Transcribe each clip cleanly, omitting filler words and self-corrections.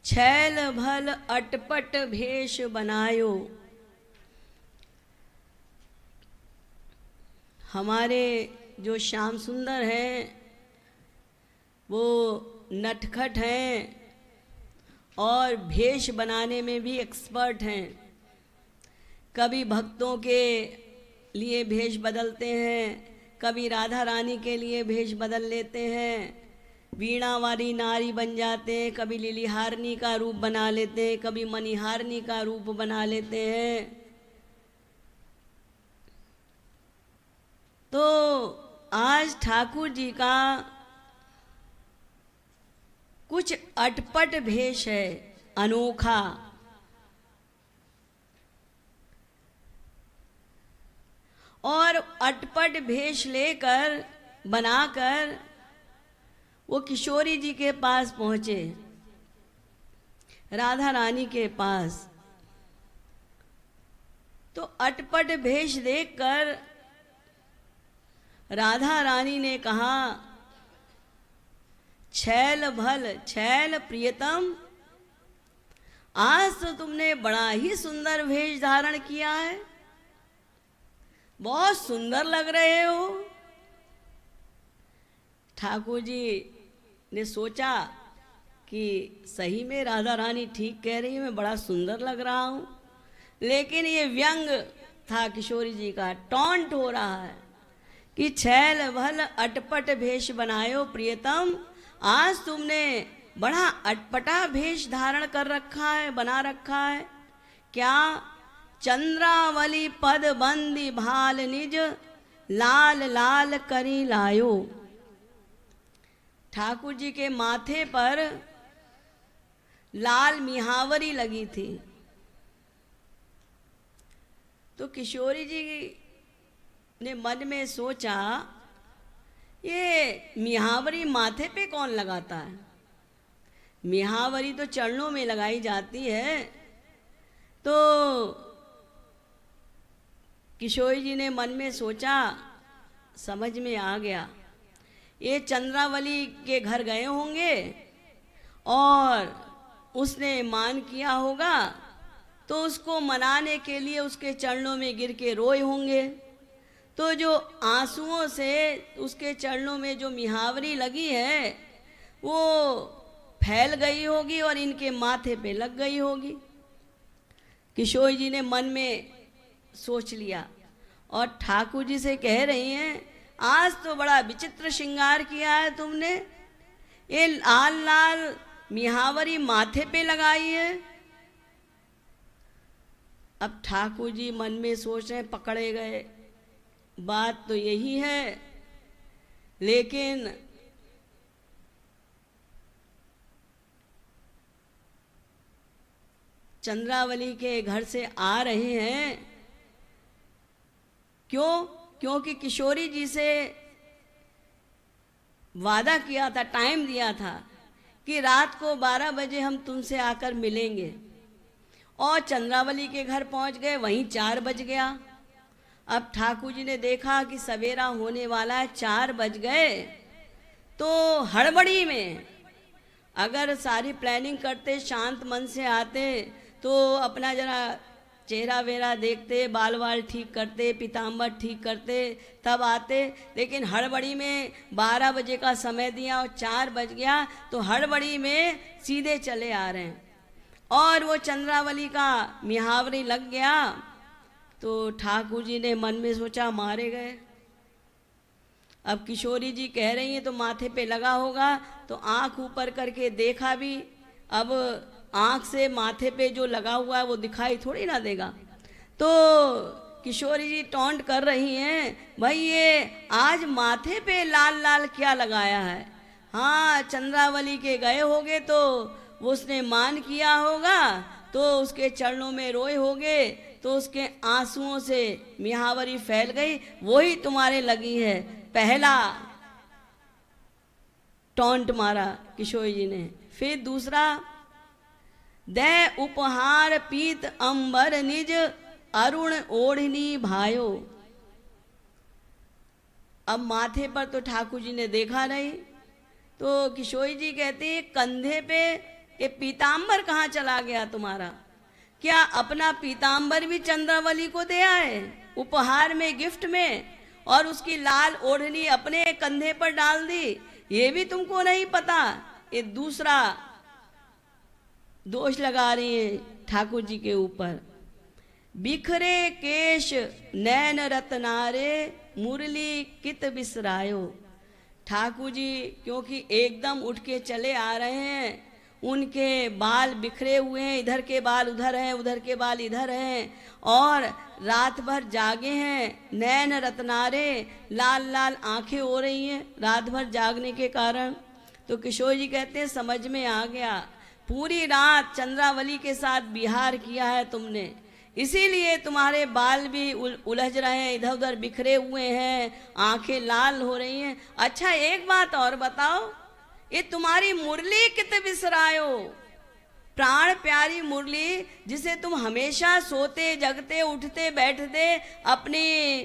छैल भल अटपट भेष बनायो। हमारे जो श्याम सुंदर हैं वो नटखट हैं और भेष बनाने में भी एक्सपर्ट हैं। कभी भक्तों के लिए भेष बदलते हैं, कभी राधा रानी के लिए भेष बदल लेते हैं, वीणा वाली नारी बन जाते हैं, कभी लिलीहारनी का रूप बना लेते हैं, कभी मणिहारनी का रूप बना लेते हैं। तो आज ठाकुर जी का कुछ अटपट भेष है, अनोखा। और अटपट भेष लेकर बनाकर वो किशोरी जी के पास पहुंचे, राधा रानी के पास। तो अटपट भेष देखकर राधा रानी ने कहा, छैल भल छैल प्रियतम, आज तो तुमने बड़ा ही सुंदर भेष धारण किया है, बहुत सुंदर लग रहे हो। ठाकुर जी ने सोचा कि सही में राधा रानी ठीक कह रही है, मैं बड़ा सुंदर लग रहा हूं। लेकिन ये व्यंग था किशोरी जी का, टॉन्ट हो रहा है कि छैल भल अटपट भेष बनायो प्रियतम, आज तुमने बड़ा अटपटा भेष धारण कर रखा है, बना रखा है। क्या? चंद्रावली पद बंदी भाल निज, लाल लाल करी लायो। ठाकुर जी के माथे पर लाल मिहावरी लगी थी। तो किशोरी जी ने मन में सोचा, ये मिहावरी माथे पे कौन लगाता है? मिहावरी तो चरणों में लगाई जाती है। तो किशोरी जी ने मन में सोचा, समझ में आ गया, ये चंद्रावली के घर गए होंगे और उसने मान किया होगा, तो उसको मनाने के लिए उसके चरणों में गिर के रोए होंगे। तो जो आंसुओं से उसके चरणों में जो मिहावरी लगी है वो फैल गई होगी और इनके माथे पे लग गई होगी। किशोरी जी ने मन में सोच लिया और ठाकुर जी से कह रही हैं, आज तो बड़ा विचित्र श्रृंगार किया है तुमने, ये लाल लाल मिहावरी माथे पे लगाई है। अब ठाकुर जी मन में सोच रहे, पकड़े गए, बात तो यही है। लेकिन चंद्रावली के घर से आ रहे हैं, क्यों? क्योंकि किशोरी जी से वादा किया था, टाइम दिया था कि रात को 12 बजे हम तुमसे आकर मिलेंगे। और चंद्रावली के घर पहुंच गए, वहीं 4 बज गया। अब ठाकुर जी ने देखा कि सवेरा होने वाला है, 4 बज गए। तो हड़बड़ी में अगर सारी प्लानिंग करते, शांत मन से आते, तो अपना जरा चेहरा वेरा देखते, बाल वाल ठीक करते, पीताम्बर ठीक करते, तब आते। लेकिन हड़बड़ी में 12 बजे का समय दिया और 4 बज गया, तो हड़बड़ी में सीधे चले आ रहे हैं और वो चंद्रावली का मिहावरी लग गया। तो ठाकुर जी ने मन में सोचा, मारे गए। अब किशोरी जी कह रही हैं तो माथे पे लगा होगा, तो आंख ऊपर करके देखा भी। अब आंख से माथे पे जो लगा हुआ है वो दिखाई थोड़ी ना देगा। तो किशोरी जी टॉन्ट कर रही हैं, भाई ये आज माथे पे लाल लाल क्या लगाया है? हाँ, चंद्रावली के गए होगे तो उसने मान किया होगा, तो उसके चरणों में रोए होगे, तो उसके आंसुओं से मिहावरी फैल गई, वही तुम्हारे लगी है। पहला टॉन्ट मारा किशोरी जी ने। फिर दूसरा, दे उपहार पीत अंबर निज, अरुण ओढ़नी भायो। अब माथे पर तो ठाकुर जी ने देखा नहीं, तो किशोरी जी कहते हैं कंधे पे ये पीताम्बर कहाँ चला गया तुम्हारा? क्या अपना पीताम्बर भी चंद्रावली को दे आए उपहार में, गिफ्ट में, और उसकी लाल ओढ़नी अपने कंधे पर डाल दी? ये भी तुमको नहीं पता। ये दूसरा दोष लगा रही है ठाकुर जी के ऊपर। बिखरे केश नैन रत्नारे मुरली कित बिसरायो। ठाकुर जी क्योंकि एकदम उठ के चले आ रहे हैं, उनके बाल बिखरे हुए हैं, इधर के बाल उधर हैं, उधर के बाल इधर हैं, और रात भर जागे हैं। नैन रत्नारे, लाल लाल आंखें हो रही हैं रात भर जागने के कारण। तो किशोर जी कहते हैं समझ में आ गया, पूरी रात चंद्रावली के साथ विहार किया है तुमने, इसीलिए तुम्हारे बाल भी उलझ रहे हैं, इधर उधर बिखरे हुए हैं, आंखें लाल हो रही हैं। अच्छा एक बात और बताओ, ये तुम्हारी मुरली कित बिसरायो, प्राण प्यारी मुरली जिसे तुम हमेशा सोते जगते उठते बैठते अपनी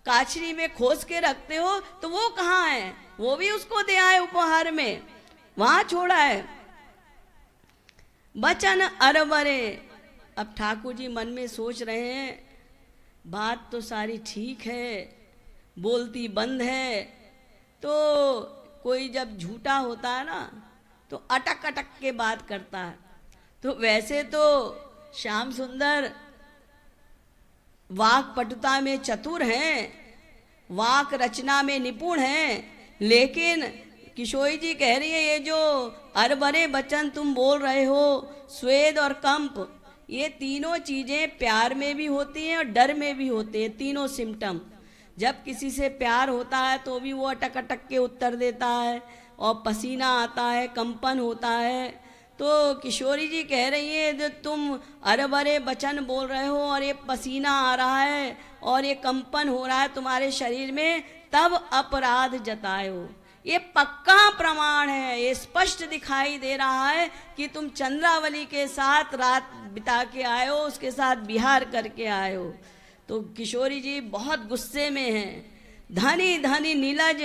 काछरी में खोस के रखते हो, तो वो कहाँ है? वो भी उसको दे आए उपहार में, वहां छोड़ा है। बचन अरबरे। अब ठाकुर जी मन में सोच रहे हैं बात तो सारी ठीक है, बोलती बंद है, तो कोई जब झूठा होता है ना तो अटक अटक के बात करता है। तो वैसे तो श्याम सुंदर वाक पटुता में चतुर हैं, वाक रचना में निपुण हैं, लेकिन किशोरी जी कह रही है ये जो अरबरे वचन तुम बोल रहे हो, स्वेद और कंप, ये तीनों चीजें प्यार में भी होती हैं और डर में भी होते हैं। तीनों सिम्टम, जब किसी से प्यार होता है तो भी वो अटक अटक के उत्तर देता है, और पसीना आता है, कंपन होता है। तो किशोरी जी कह रही है जो तुम अरबरे वचन बोल रहे हो और ये पसीना आ रहा है और ये कंपन हो रहा है तुम्हारे शरीर में, तब अपराध जतायो। ये पक्का प्रमाण है, ये स्पष्ट दिखाई दे रहा है कि तुम चंद्रावली के साथ रात बिता के आए हो, उसके साथ विहार करके आए हो। तो किशोरी जी बहुत गुस्से में हैं। धनी धनी नीलज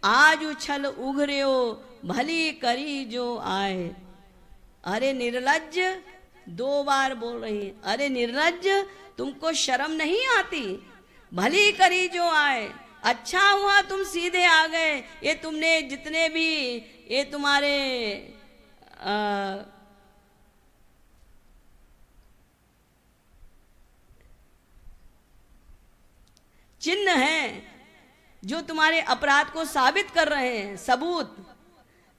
आज उछल उघर्यो, भली करी जो आए। अरे निर्लज्ज, 2 बार बोल रही है, अरे निर्लज्ज तुमको शर्म नहीं आती? भली करी जो आए, अच्छा हुआ तुम सीधे आ गए। ये तुमने जितने भी ये तुम्हारे चिन्ह हैं जो तुम्हारे अपराध को साबित कर रहे हैं, सबूत,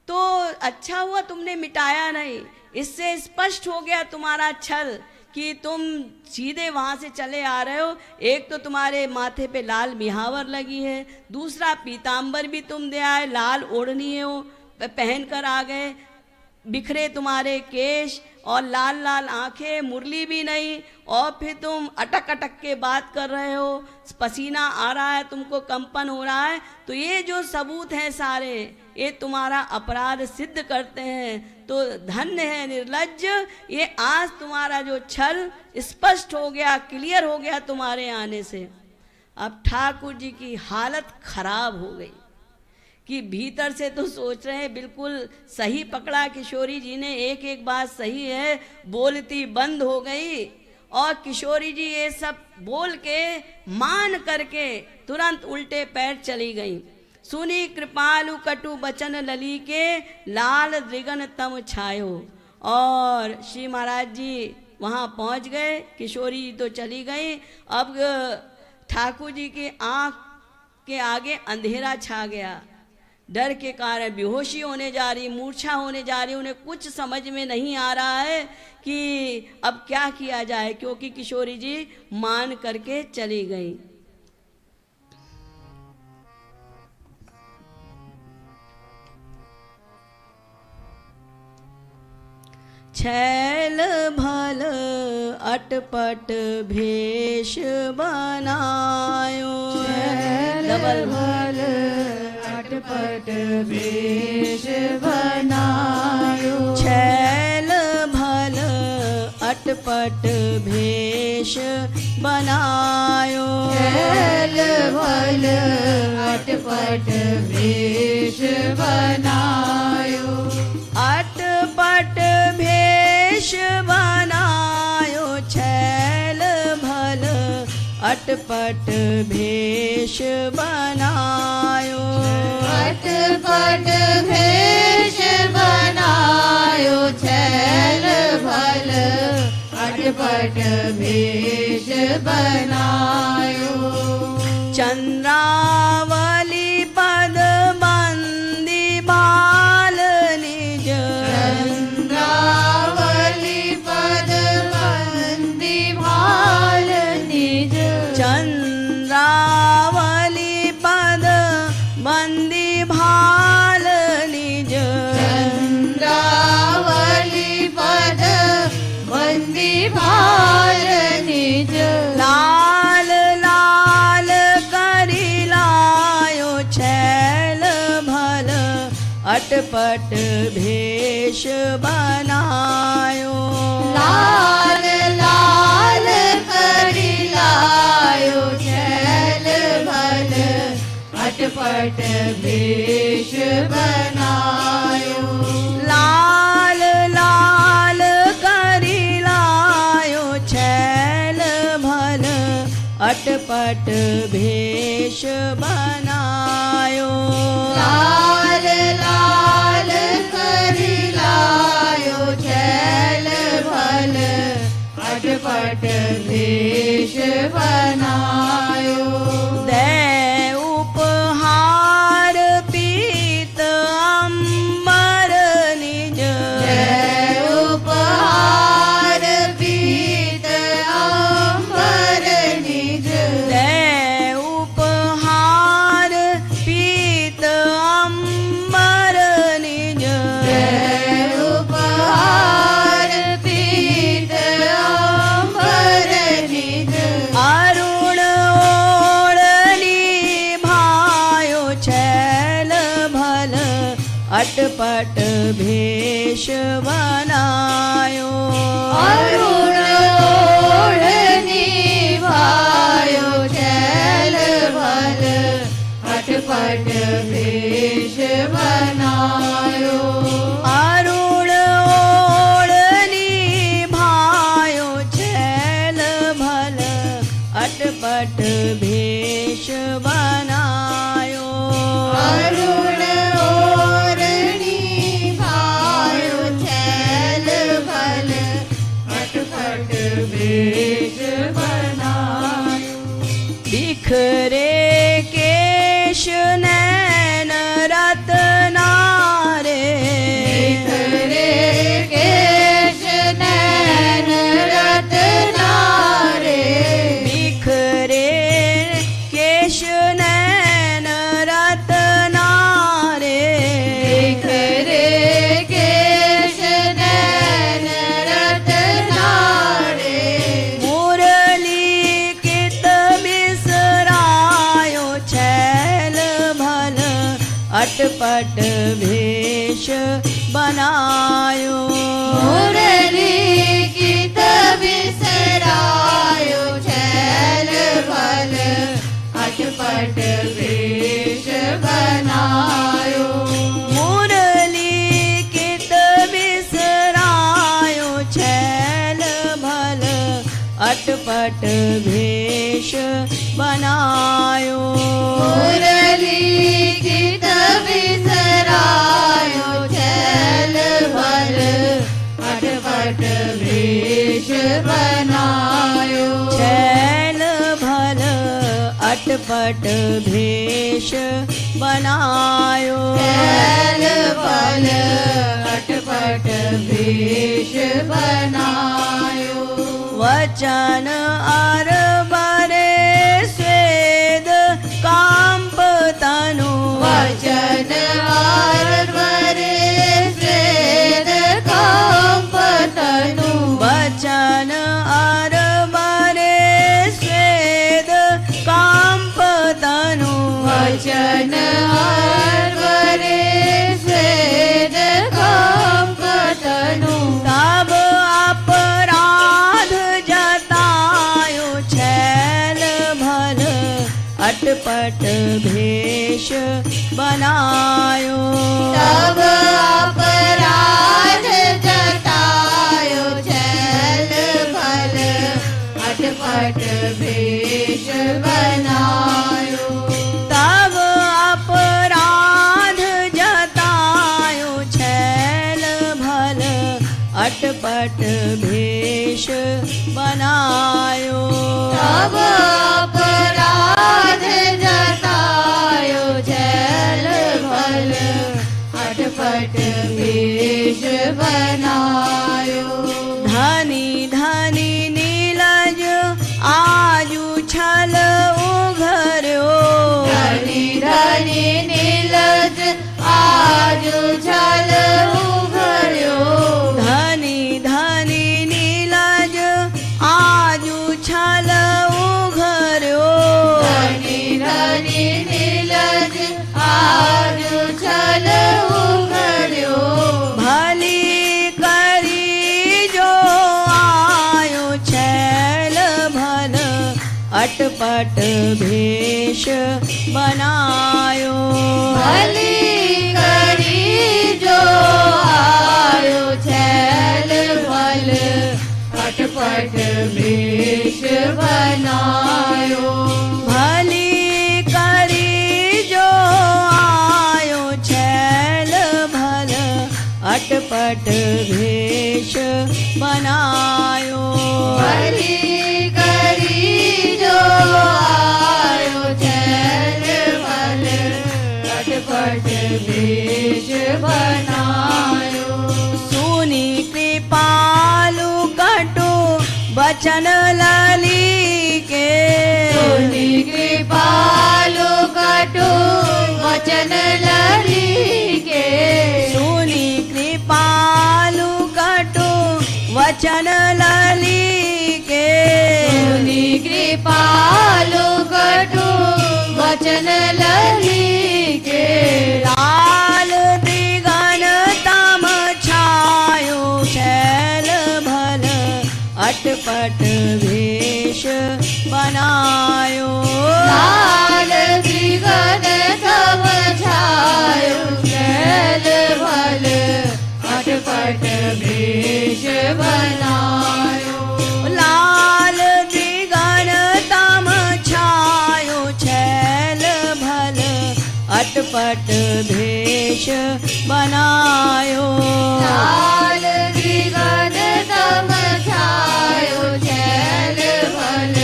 तो अच्छा हुआ तुमने मिटाया नहीं। इससे स्पष्ट हो गया तुम्हारा छल कि तुम सीधे वहां से चले आ रहे हो। एक तो तुम्हारे माथे पे लाल मिहावर लगी है, दूसरा पीताम्बर भी तुम दे आए, लाल ओढ़नी है वो पहन कर आ गए, बिखरे तुम्हारे केश और लाल लाल आंखें, मुरली भी नहीं, और फिर तुम अटक अटक के बात कर रहे हो, पसीना आ रहा है, तुमको कंपन हो रहा है। तो ये जो सबूत हैं सारे, ये तुम्हारा अपराध सिद्ध करते हैं। तो धन्य है निर्लज्ज, ये आज तुम्हारा जो छल स्पष्ट हो गया, क्लियर हो गया तुम्हारे आने से। अब ठाकुर जी की हालत खराब हो गई कि भीतर से तो सोच रहे हैं बिल्कुल सही पकड़ा किशोरी जी ने, एक एक बात सही है, बोलती बंद हो गई। और किशोरी जी ये सब बोल के मान करके तुरंत उल्टे पैर चली गई। सुनी कृपालु कटु बचन लली के, लाल द्रिगन तम छायो। और श्री महाराज जी वहाँ पहुँच गए, किशोरी जी तो चली गई। अब ठाकुर जी की आँख के आगे अंधेरा छा गया, डर के कारण बेहोशी होने जा रही, मूर्छा होने जा रही, उन्हें कुछ समझ में नहीं आ रहा है कि अब क्या किया जाए, क्योंकि किशोरी जी मान करके चली गई। छैल भल अटपट भेष बनायो, छैल भल अटपट भेष बनायो। छैल भल अटपट भेष बनायो। छैल भल अटपट भेष बनायो। अटपट भेष बनायो अटपट भेष बनायो छैल भल अटपट भेष बनायो चंद्रावली पद बंदी बाल निज चंद्रावली पद बंदी भाल निज चंद्रावली पद बंदी भाल निज चंद्रावली पद बंदी भाल निज लाल लाल करी लायो छैल भल अटपट भेष बनायो लाल लाल करी लायो छैल भल अटपट भेष बनायो लाल लाल करी लायो छैल भल अटपट भेष बनायो लाल लाल करी लायो छैल भल अटपट भेष बनायो दे उपहार पीत अम्बर निज जय उपहार पीत अम्बर निज दे उपहार पीत अम्बर निज जय उपहार पीत अम्बर निज अरुण ओढ़नी भायो छैल भल अटपट भेष बनायो अरुण ओढ़नी भायो छैल भल अटपट भेष बनायो अरुण ओढ़नी भायो छैल भल अटपट भेष बनायो अरुण ओढ़नी भायो छैल भल अटपट भेष बनायो बिखरे केश नैन रत्नारे बिखरे केश नैन रत्नारे बिखरे केश नैन रत्नारे बिखरे केश नैन रत्नारे मुरली कित बिसरायो छैल भल अटपट भेष बनायो मुरली गीत बिसरायो छैल भल अटपट भेष बनायो मुरली कित बिसरायो छैल भल अटपट भेष बनायो मुरली गीत बिसरायो छैल भल अटपट भेष बनायो छैल भल अटपट भेष बनायो छैल भल अटपट भेष बनायो वचन अरबरे स्वेद कांप तनु वचन आरबरे स्वेद कांप तनु वचन अरबरे स्वेद कांप तनु वचन आरबरे स्वेद कांप तनु तब अपराध जतायो अटपट भेष बनायो। तब अपराध जतायो छैल भल अटपट भेष बनायो। धनी धनी नीलज आजू छल उघर्यो। धनी धनी नीलज आजू छल उघर्यो। धनी धनी नीलज आजू छल उघर्यो। धनी धनी नीलज आजू छल उघर्यो। भली करी जो आयो छैल भल अटपट भेष बनायो। भली करी जो आयो छैल भल अटपट भेष बनायो। भली करी जो आयो छैल भल अटपट भेष बनायो। भली करी जो आयो छैल भल अटपट भेष बनायो। सुनी कृपालु कटु वचन लली के। सुनी कृपालु कटु वचन लली के। सुनी कृपालु कटु वचन लली के। सुनी कृपालु कटु वचन लली के। लाल दिगन तम छायो छैल भल अटपट भेष बनायो। लाल दिगन तम छायो छैल भल अटपट भेष बनायो। लाल दिगन तम छायो छैल भल अटपट भेष बनायो। लाल दिगन तम छायो छैल भल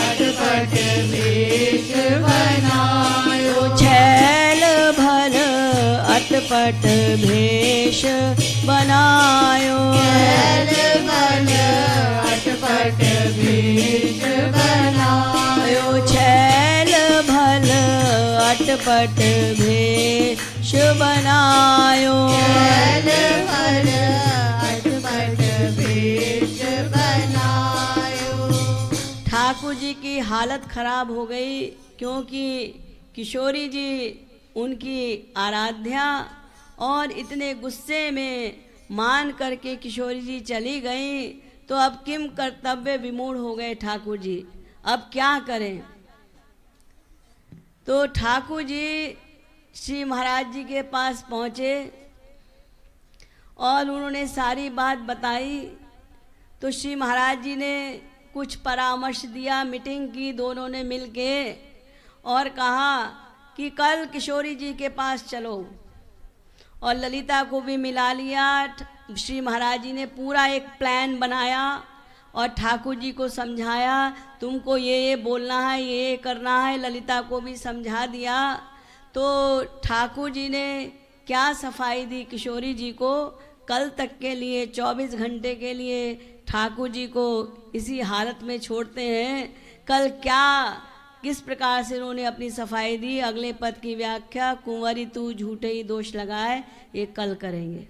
अटपट भेष बनायो। छैल भल अटपट भेष बनायो। छैल भल अटपट भेष बनायो। छैल भल अटपट भेष बनायो। छैल भल अटपट भेष बनायो। ठाकुर जी की हालत खराब हो गई, क्योंकि किशोरी जी उनकी आराध्या और इतने गुस्से में मान करके किशोरी जी चली गई। तो अब किम कर्तव्य विमूढ़ हो गए ठाकुर जी, अब क्या करें। तो ठाकुर जी श्री महाराज जी के पास पहुँचे और उन्होंने सारी बात बताई। तो श्री महाराज जी ने कुछ परामर्श दिया, मीटिंग की दोनों ने मिलके और कहा कि कल किशोरी जी के पास चलो, और ललिता को भी मिला लिया। श्री महाराज जी ने पूरा एक प्लान बनाया और ठाकुर जी को समझाया, तुमको ये बोलना है, ये करना है। ललिता को भी समझा दिया। तो ठाकुर जी ने क्या सफाई दी किशोरी जी को, कल तक के लिए 24 घंटे के लिए ठाकुर जी को इसी हालत में छोड़ते हैं। कल क्या किस प्रकार से उन्होंने अपनी सफाई दी, अगले पद की व्याख्या कुंवरी तू झूठे ही दोष लगाए, ये कल करेंगे।